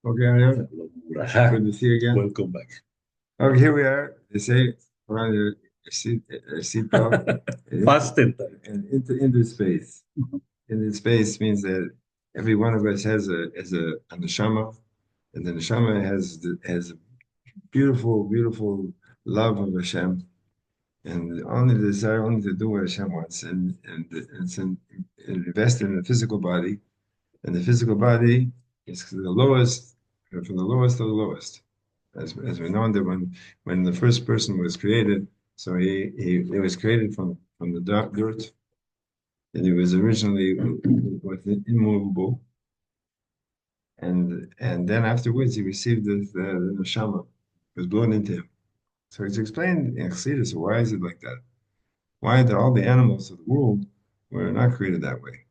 Okay, Ariel. Good to see you again. Welcome back. Okay, here we are. They say put on your seatbelt Fast and and into space. Into space means that every one of us has a neshama, and the neshama has a beautiful love of Hashem, and only the desire only to do what Hashem wants, and invest in the physical body, and the physical body is the lowest, from the lowest to the lowest. As we know that when the first person was created, so he was created from the dirt, and he was originally with immovable, and then afterwards he received the neshama, was blown into him. So it's explained in Chassidus, why is it like that? Why did all the animals of the world were not created that way?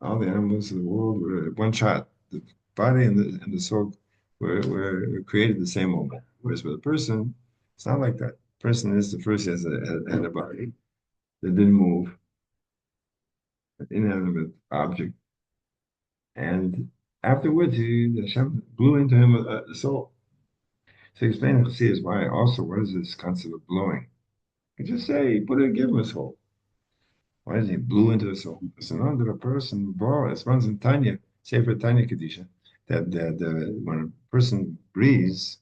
All the animals of the world were one shot. The body and the soul were created the same moment. Whereas with a person, it's not like that. Person is the first had a body that didn't move, an inanimate object, and afterwards the Hashem blew into him a soul. So he explained to see is why also what is this concept of blowing? You just say, give him a soul. Why is he blew into the soul? So now that a person it runs in Tanya, Sefer Tanya Kedisha, that when a person breathes,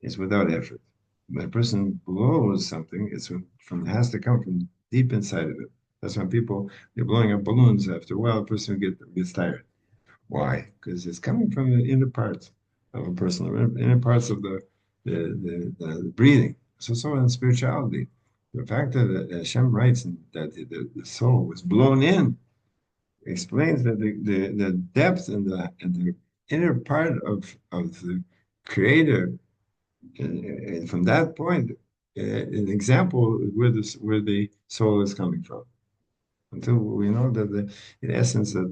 it's without effort. When a person blows something, it has to come from deep inside of it. That's when they're blowing up balloons. After a while, a person gets tired. Why? Because it's coming from the inner parts of a person, the inner parts of the breathing. So in spirituality, the fact that Hashem writes that the soul was blown in explains that the depth and the inner part of the Creator, and from that point, an example where the soul is coming from. Until we know that in essence, that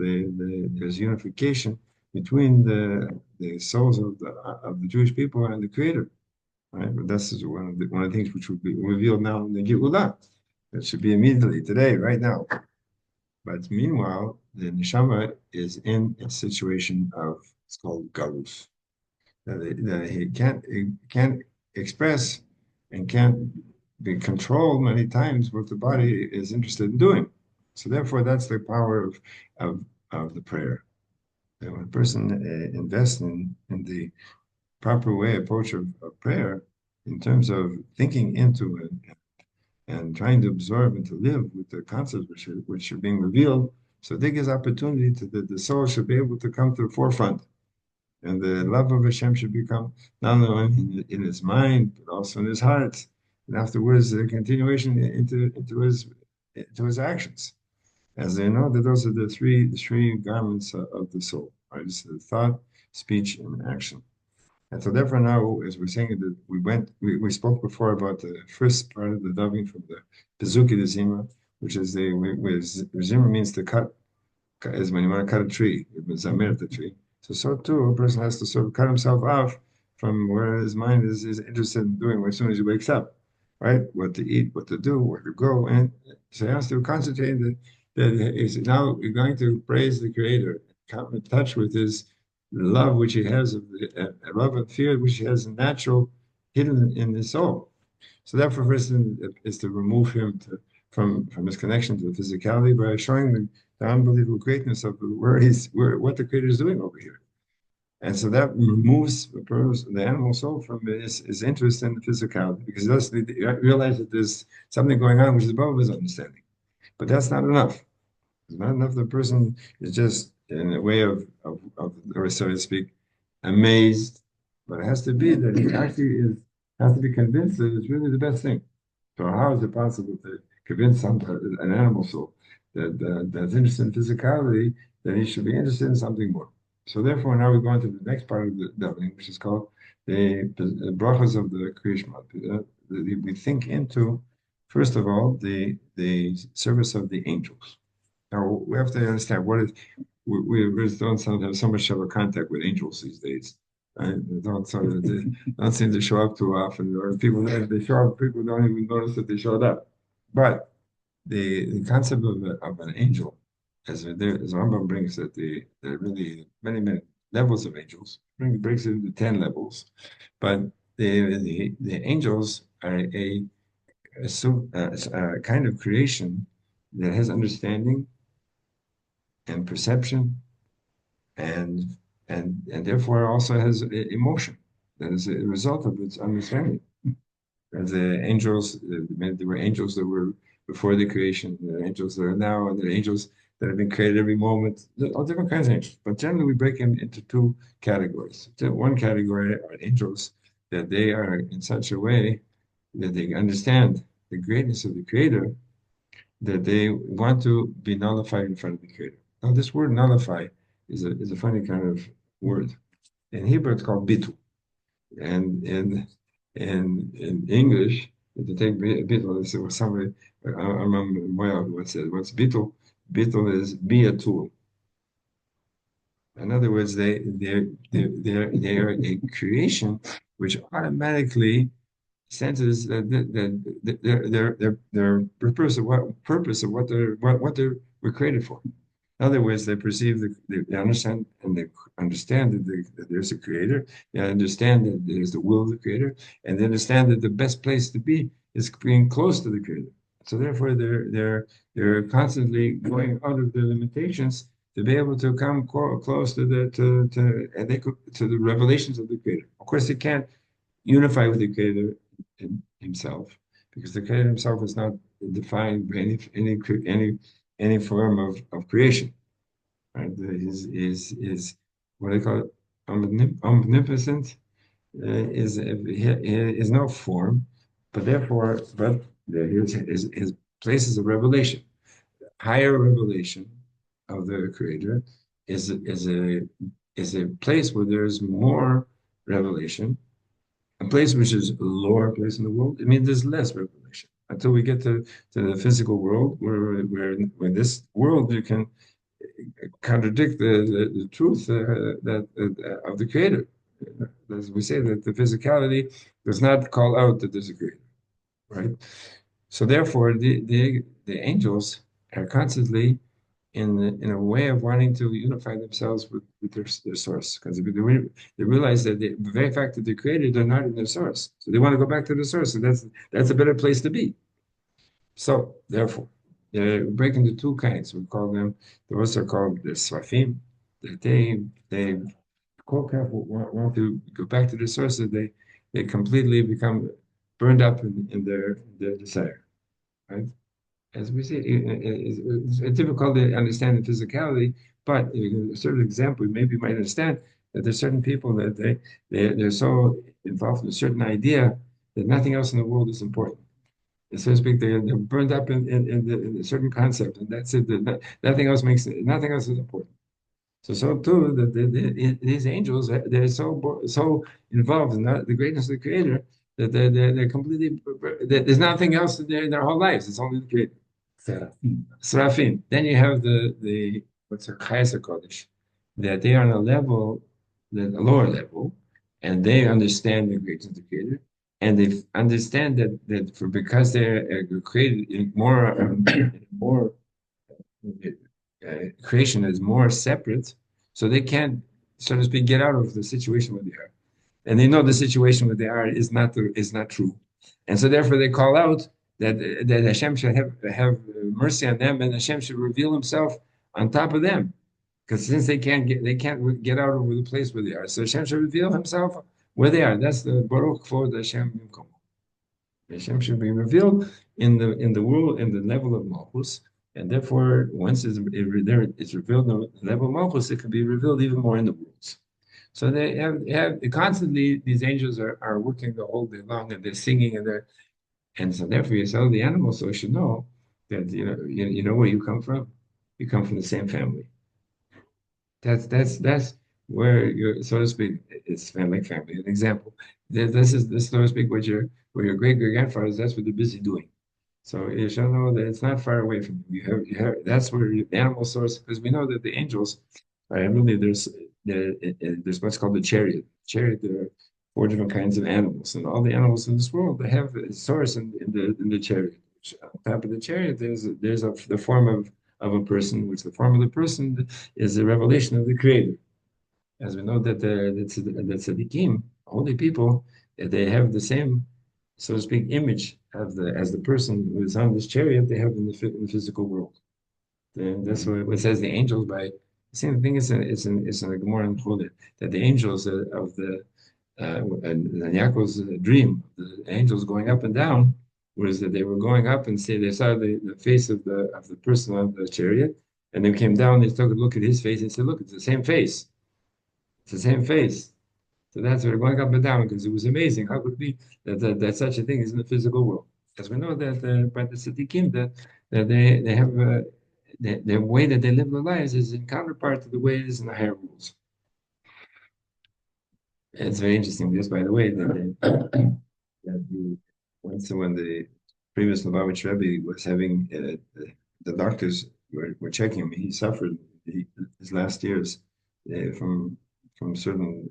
there's unification between the souls of the Jewish people and the Creator, right? But that's one of the things which will be revealed now in the Geulah. That should be immediately today, right now. But meanwhile, the neshama is in a situation of it's called galus that he can't express and can't be controlled many times what the body is interested in doing. So therefore, that's the power of of the prayer. And when a person invests in the proper way approach of prayer, in terms of thinking into it and trying to absorb and to live with the concepts which are being revealed, so there gives opportunity to the soul should be able to come to the forefront, and the love of Hashem should become not only in his mind, but also in his heart. And afterwards, the continuation into his actions. As they know that those are the three garments of the soul, right? It's the thought, speech, and action. And so therefore now, as we're saying that we spoke before about the first part of the davening from the Bezuki de Zima, which is where Zima means to cut, is when you want to cut a tree, it was Zamir the tree. So too, a person has to sort of cut himself off from where his mind is interested in doing as soon as he wakes up, right? What to eat, what to do, where to go. And so he has to concentrate that he's now going to praise the Creator, come in touch with his love which he has of love and fear which he has natural hidden in his soul. So therefore, first thing is to remove him from his connection to the physicality by showing the unbelievable greatness of what the Creator is doing over here. And so that removes the animal soul from his interest in the physicality, because he realize that there's something going on which is above his understanding. But that's not enough. It's not enough. The person is just in a way or so to speak, amazed. But it has to be that he actually has to be convinced that it's really the best thing. So how is it possible to convince an animal soul that's interested in physicality that he should be interested in something more? So therefore, now we go on to the next part of the davening, which is called the brachas of the Kriya Shema. We think into, first of all, the service of the angels. Now we have to understand what is we really don't have so much of a contact with angels these days. Right? They don't seem to show up too often, or people if they show up, people don't even notice that they showed up. But the concept of an angel, as Rambam brings that there are really many levels of angels. It breaks it into 10 levels. But the angels are a kind of creation that has understanding and perception and and therefore also has emotion. That is a result of its understanding. As the angels, there were angels that were before the creation, there are angels that are now, and there are angels that have been created every moment. All different kinds of angels. But generally, we break them into two categories. One category are angels that they are in such a way that they understand the greatness of the Creator, that they want to be nullified in front of the Creator. Now, this word nullify is a funny kind of word. In Hebrew, it's called bitul. And in English, if you take Beetle, this was somebody, I remember Moya once said, what's Beetle? Beetle is be a tool. In other words, they are a creation which automatically senses that their purpose of what they were created for. In other words, they perceive they understand and they understand that there's a creator. They understand that there's the will of the creator, and they understand that the best place to be is being close to the creator. So therefore, they're constantly going out of their limitations to be able to come close to to the revelations of the creator. Of course, they can't unify with the creator himself, because the creator himself is not defined by any form of creation. Right? Is what I call it, omnipotent, is no form, but therefore, but his places of revelation, higher revelation of the creator is a place where there's more revelation. A place which is a lower place in the world, I mean, there's less revelation until we get to the physical world, where this world you can contradict the truth of the Creator. As we say, that the physicality does not call out that there's a Creator, right? So therefore, the angels are constantly in a way of wanting to unify themselves with their source, because they realize that the very fact that they're created, they're not in their source, so they want to go back to the source, and that's a better place to be. So therefore, they break into two kinds. We call them, those are called the Srafim. That they want to go back to the source, that they completely become burned up in their desire, right? As we say, it's difficult to understand the physicality, but a certain example, maybe you might understand that there's certain people that they're so involved in a certain idea that nothing else in the world is important. So to speak, they're burned up in a certain concept, and that's it. Nothing else nothing else is important. So too, that these angels, they're so involved in the greatness of the Creator that they're completely, there's nothing else in their whole lives. It's only the Creator. Srafim. Then you have the what's a Chayes Kodesh, that they are on a level, a lower level, and they understand the greatness of the Creator, and they understand that because they're created in more creation is more separate, so they can't, so to speak, get out of the situation where they are, and they know the situation where they are is not true, and so therefore they call out that Hashem should have mercy on them, and Hashem should reveal Himself on top of them, because since they can't get out of the place where they are, so Hashem should reveal Himself where they are. That's the Baruch for the Hashem Yimkom. Hashem should be revealed in the world in the level of Malchus, and therefore once it's revealed in the level of Malchus, it can be revealed even more in the worlds. So they have constantly, these angels are working the whole day long, and they're singing, and so therefore you tell the animals, so you should know that you know where you come from. You come from the same family. That's where you're, so to speak, it's family. An example. This so to speak, where your great grandfathers. That's what they're busy doing. So you shall know that it's not far away from you. You have that's where the animal source, because we know that the angels, right? Really, there's what's called the chariot. Chariot. There are four different kinds of animals, and all the animals in this world, they have a source in the chariot. On top of the chariot, there's the form of a person, which the form of the person is the revelation of the Creator. as we know that the tzaddikim, holy people, they have the same, so to speak, image of the as the person who is on this chariot they have in in the physical world. And that's what it says. The angels by the same thing is in the Gemara and Cholet, that the angels of the and Yaakov's dream, the angels going up and down, was that they were going up and say they saw the face of the person on the chariot, and then came down. They took a look at his face and said, "Look, it's the same face. It's the same face." So that's where going up and down because it was amazing. How could it be that such a thing is in the physical world? Because we know that by the tzaddikim that they have the way that they live their lives is in counterpart to the way it is in the higher worlds. It's very interesting. Just by the way, that once when the previous Lubavitch Rebbe was having the doctors were checking him, he suffered his last years from certain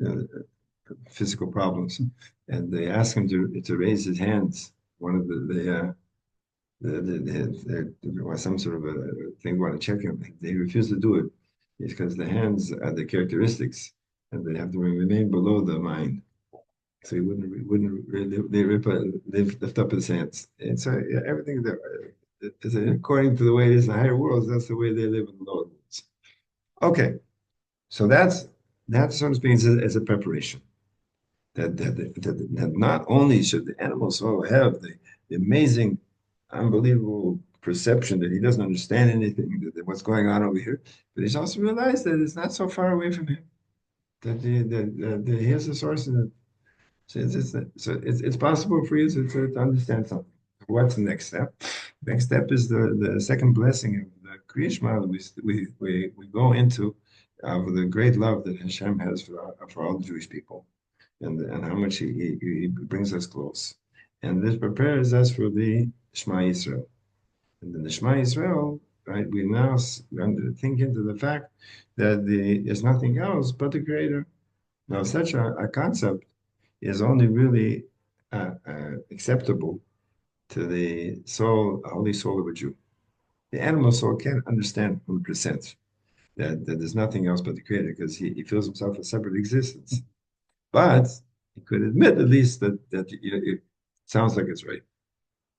physical problems, and they asked him to raise his hands. One of there was some sort of a thing want to check him. They refused to do it because the hands are the characteristics, and they have to remain below the mind. So he wouldn't really lift up his hands. And so yeah, everything that according to the way it is in the higher worlds, that's the way they live in the lower worlds. Okay, so that's so to speak as a preparation. That not only should the animal soul have the amazing, unbelievable perception that he doesn't understand anything, that what's going on over here, but he's also realized that it's not so far away from him. That he has a source in it. So it's possible for you to understand something. What's the next step? Next step is the second blessing of the creation model we go into of the great love that Hashem has for all the Jewish people and how much he brings us close. And this prepares us for the Shema Yisrael. And then the Shema Yisrael, right, we now think into the fact that there's nothing else but the Creator. Now, such a concept is only really acceptable to the soul, holy soul of a Jew. The animal soul can't understand 100% that there's nothing else but the Creator because he feels himself a separate existence. But he could admit at least that it sounds like it's right.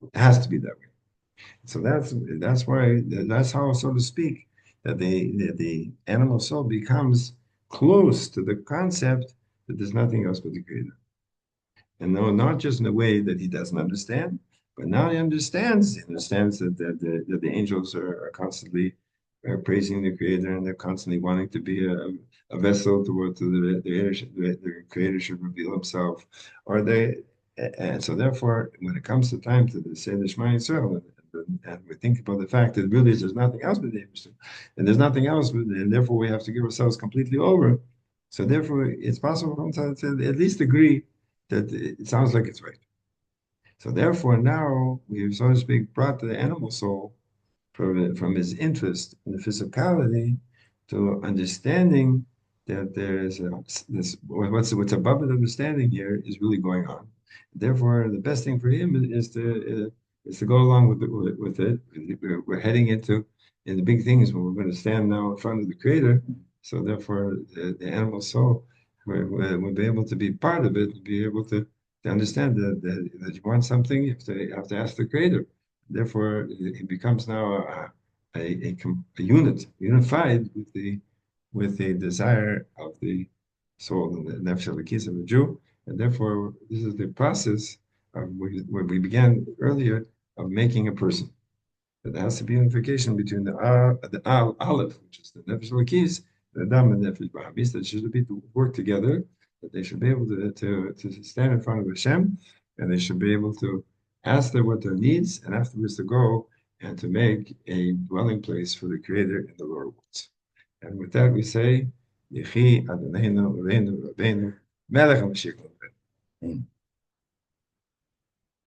It has to be that way. So that's how, so to speak, that the animal soul becomes close to the concept that there's nothing else but the Creator. And no, not just in a way that he doesn't understand, but now he understands. He understands that the angels are constantly praising the Creator, and they're constantly wanting to be a vessel toward to the Creator should reveal Himself, or they. And so, therefore, when it comes to time to say the Shema Yisrael, and we think about the fact that really there's nothing else but the Eibishter, and there's nothing else, and therefore we have to give ourselves completely over. So, therefore, it's possible to at least agree that it sounds like it's right. So therefore, now we've, so to speak, brought the animal soul from his interest in the physicality to understanding that there's this what's above the understanding here is really going on. Therefore, the best thing for him is to go along with it. We're heading in the big things when we're going to stand now in front of the Creator. So therefore, the animal soul we'll be able to be part of it, be able to understand that you want something, you have to ask the Creator. Therefore, it becomes now a unit, unified with the desire of the soul and the nefesh elokit of a Jew. And therefore, this is the process of where we began earlier of making a person. There has to be unification between the aleph, which is the nefesh elokit, the dam and nefesh habahamit, that should be to work together, that they should be able to stand in front of Hashem, and they should be able to ask them what their needs, and afterwards to go and to make a dwelling place for the Creator in the lower worlds. And with that we say, Yechi Adonai Rabbeinu Melech HaMashiach.